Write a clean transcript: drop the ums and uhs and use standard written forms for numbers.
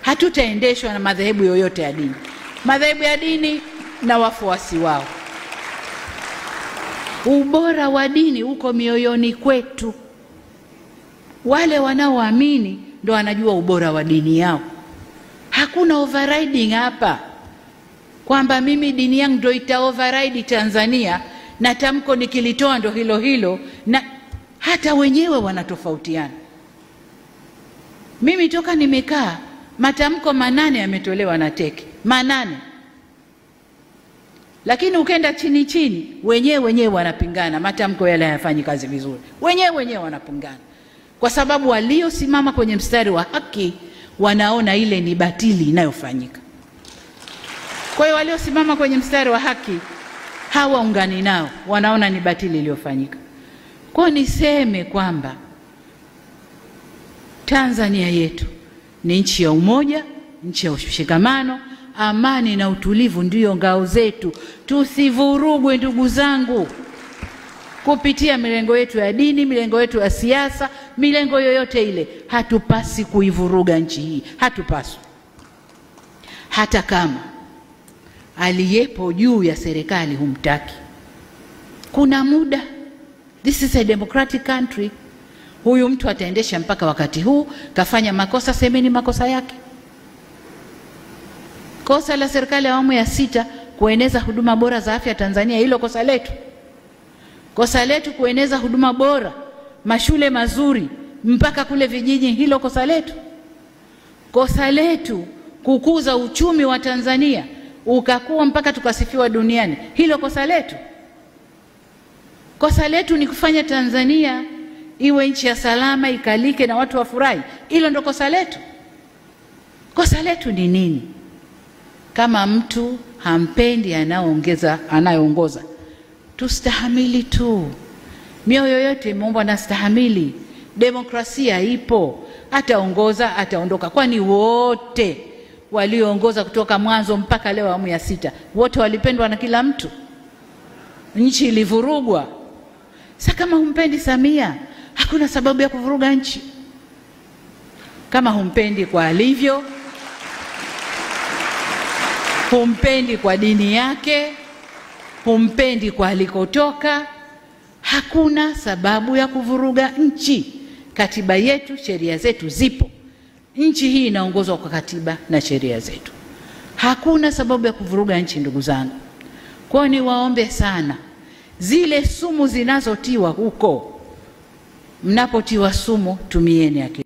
Hatutaendeshwa na madhehebu yoyote ya dini. Madhehebu ya dini na wafuasi wao. Ubora wa dini uko mioyoni kwetu. Wale wanaoamini ndio wanajua ubora wa dini yao. Hakuna overriding hapa, kwamba mimi dini yangu ndio ita override Tanzania na tamko nikilitoa ndio hilo hilo, na hata wenyewe wanatofautiana. Mimi toka nimekaa matamko 8 yametolewa na teke 8, lakini ukenda chini chini wenyewe wanapingana, matamko yale hayafanyi kazi vizuri, wenyewe wanapingana, kwa sababu waliosimama kwenye mstari wa haki wanaona ile ni batili inayofanyika. Kwa hiyo waliosimama kwenye mstari wa haki hawaungani nao, wanaona ni batili iliyofanyika. Kwa niseme kwamba Tanzania yetu ni nchi ya umoja, nchi ya ushikamano, amani na utulivu ndio ngao zetu. Tusivurugwe ndugu zangu kupitia milengo yetu ya dini, milengo yetu ya siasa, milengo yoyote ile. Hatupasi kuivuruga nchi hii, hatupaswi. Hata kama aliyepo juu ya serikali humtaki. Kuna muda, this is a democratic country. Huyu mtu ataendesha mpaka wakati huu, kafanya makosa, semeni makosa yake. Kosa la serikali ya awamu ya 6 kueneza huduma bora za afya Tanzania, hilo kosa letu. Kosa letu kueneza huduma bora, mashule mazuri mpaka kule vijiji, hilo kosa letu. Kosa letu kukuza uchumi wa Tanzania ukakuwa mpaka tukasifiwa duniani, hilo kosa letu. Kosa letu ni kufanya Tanzania iwe nchi ya salama, ikalike na watu wafurahi, hilo ndo kosa letu. Kosa letu ni nini? Kama mtu hampendi anayeongoza, tustahamili tu. Mioyo yote imeumbwa na stahamili. Demokrasia ipo, ataongoza, ataondoka. Kwani wote walioongoza kutoka mwanzo mpaka leo awamu ya 6 wote walipendwa na kila mtu? Nchi ilivurugwa. Sasa kama humpendi Samia, hakuna sababu ya kuvuruga nchi. Kama humpendi kwa alivyo, humpendi kwa dini yake, humpendi kwa alikotoka, hakuna sababu ya kuvuruga nchi. Katiba yetu, sheria zetu zipo. Nchi hii inaongozwa kwa katiba na sheria zetu. Hakuna sababu ya kuvuruga nchi ndugu zangu. Kwa ni waombe sana, zile sumu zinazotiwa huko, mnapotiwa sumu tumieni akili.